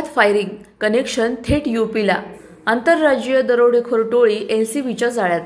Firing, connection थेट यूपीला. आंतरराज्यीय दरोडेखोर टोळी एनसीबीच्या जाळ्यात.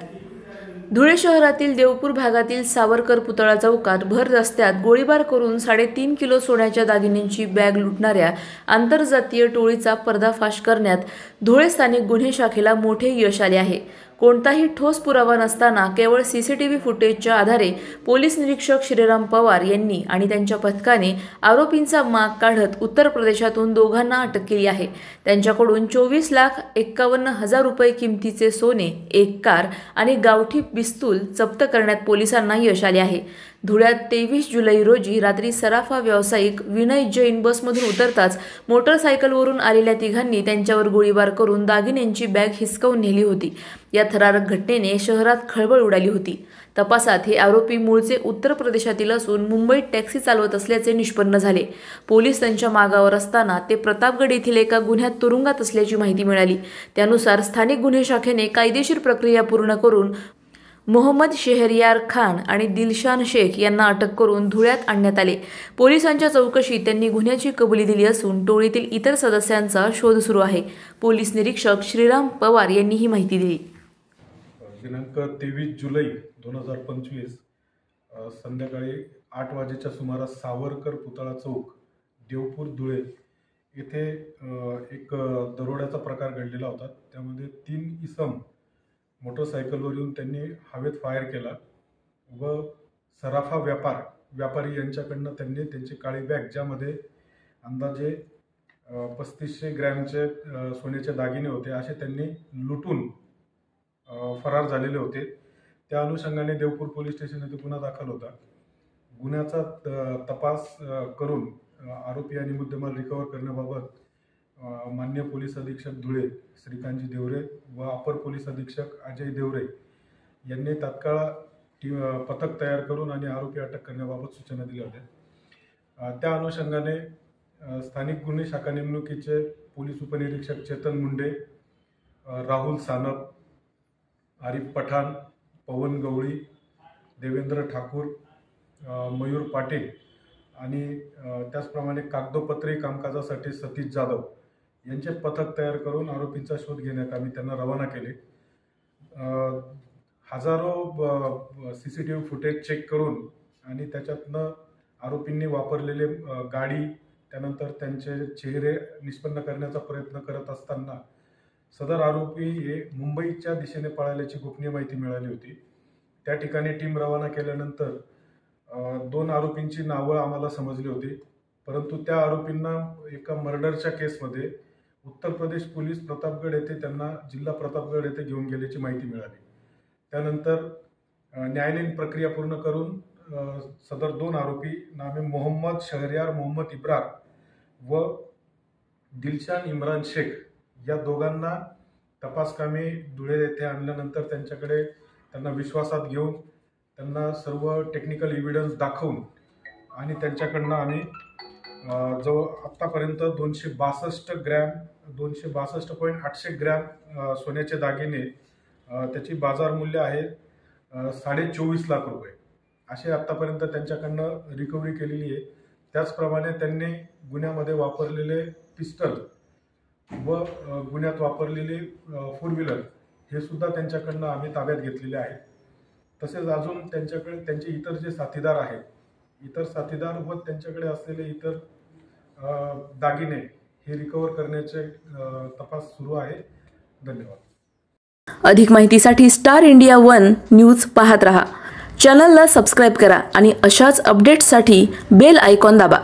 धुळे शहरातील देवपूर भागातील सावरकर पुतळा चौकात भर रस्त्यात गोळीबार करून 3.5 किलो सोन्याच्या दागिन्यांची बॅग लुटणाऱ्या आंतरजातीय टोळीचा पर्दाफाश करण्यात धुळे स्थानिक गुन्हे शाखेला मोठे यश आले आहे. कोणताही ठोस पुरावा नसताना केवळ सीसीटीव्ही फुटेजच्या आधारे पोलीस निरीक्षक श्रीराम पवार यांनी आणि त्यांच्या पथकाने आरोपींचा माग काढत उत्तर प्रदेशातून दोघांना अटक केली आहे. त्यांच्याकडून 24,51,000 रुपये किमतीचे सोने, एक कार आणि गावठी पिस्तूल जप्त करण्यात पोलिसांना यश आले आहे. धुळ्यात 23 जुलै रोजी रात्री सराफा व्यावसायिक विनय जैन बसमधून उतरताच मोटरसायकलवरून आलेल्या तिघांनी त्यांच्यावर गोळीबार करून दागिन्यांची बॅग हिसकावून नेली होती. या थरारक घटनेने शहरात खळबळ उडाली होती. तपासात हे आरोपी मूळचे उत्तर प्रदेशातील असून मुंबईत टॅक्सी चालवत असल्याचे निष्पन्न झाले. पोलीस त्यांच्या मागावर असताना ते प्रतापगड येथील एका गुन्ह्यात तुरुंगात असल्याची माहिती मिळाली. त्यानुसार स्थानिक गुन्हे शाखेने कायदेशीर प्रक्रिया पूर्ण करून मोहम्मद शेहरयार खान आणि दिलशान शेख यांना अटक करून धुळ्यात आणण्यात आले. पोलिसांच्या चौकशीत त्यांनी गुन्ह्याची कबुली दिली असून टोळीतील इतर सदस्यांचा शोध सुरू आहे. पोलीस निरीक्षक श्रीराम पवार यांनी ही माहिती दिली. दिनांक 23 जुलै 2025 संध्याकाळी 8 वाजेच्या सुमारास सावरकर पुतळा चौक, देवपूर, धुळे येथे एक दरोड्याचा प्रकार घडलेला होता. त्यामध्ये 3 इसम मोटरसायकलवर येऊन त्यांनी हवेत फायर केला व सराफा व्यापारी यांच्याकडनं त्यांनी त्यांची काळी बॅग, ज्यामध्ये अंदाजे 3500 ग्रॅमचे सोन्याचे दागिने होते, असे त्यांनी लुटून फरार झालेले होते. त्या अनुषंगाने देवपूर पोलीस स्टेशन येथे गुन्हा दाखल होता. गुन्ह्याचा तपास करून आरोपी आणि मुद्देमाल रिकव्हर करण्याबाबत माननीय पोलीस अधीक्षक धुळे श्रीकांतजी देवरे व अपर पोलीस अधीक्षक अजय देवरे यांनी तात्काळ पथक तयार करून आणि आरोपी अटक करण्याबाबत सूचना दिल्या होत्या. त्या अनुषंगाने स्थानिक गुन्हे शाखा नेमणुकीचे पोलीस उपनिरीक्षक चेतन मुंडे, राहुल सानप, आरिफ पठाण, पवन गवळी, देवेंद्र ठाकूर, मयूर पाटील आणि त्याचप्रमाणे कागदोपत्री कामकाजासाठी सतीश जाधव यांचे पथक तयार करून आरोपींचा शोध घेण्यात आम्ही त्यांना रवाना केले. हजारो सीसीटीव्ही फुटेज चेक करून आणि त्याच्यातनं आरोपींनी वापरलेले गाडी, त्यानंतर त्यांचे चेहरे निष्पन्न करण्याचा प्रयत्न करत असताना सदर आरोपी हे मुंबईच्या दिशेने पळाल्याची गोपनीय माहिती मिळाली होती. त्या ठिकाणी टीम रवाना केल्यानंतर 2 आरोपींची नावं आम्हाला समजली होती, परंतु त्या आरोपींना एका मर्डरच्या केसमध्ये उत्तर प्रदेश पोलीस प्रतापगड येथे त्यांना जिल्हा प्रतापगड येथे घेऊन गेल्याची माहिती मिळाली. त्यानंतर न्यायालयीन प्रक्रिया पूर्ण करून सदर 2 आरोपी नामे मोहम्मद शेहरयार मोहम्मद इब्रार व दिलशान इम्रान शेख या दोघांना तपासकामी धुळे येथे आणल्यानंतर त्यांना विश्वासात घेऊन त्यांना सर्व टेक्निकल एव्हिडन्स दाखवून आणि त्यांच्याकडनं आम्ही जो आत्तापर्यंत 262.8 ग्रॅम सोन्याचे दागिने, त्याची बाजार मूल्य आहे 24.5 लाख रुपये, असे आत्तापर्यंत त्यांच्याकडनं रिकव्हरी केलेली आहे. त्याचप्रमाणे त्यांनी गुन्ह्यामध्ये वापरलेले पिस्टल व गुन्ह्यात वापरलेले 4 व्हीलर हे सुद्धा त्यांच्याकडनं आम्ही ताब्यात घेतलेले आहे. तसेच अजून त्यांच्याकडे त्यांचे इतर जे साथीदार आहेत, इतर साथीदार व त्यांच्याकडे असलेले इतर दागिने हे रिकव्हर करण्याचे तपास सुरू आहे. धन्यवाद. अधिक माहितीसाठी स्टार इंडिया 1 न्यूज पाहत रहा. चॅनलला सबस्क्राईब करा आणि अशाच अपडेट्ससाठी बेल आयकॉन दाबा.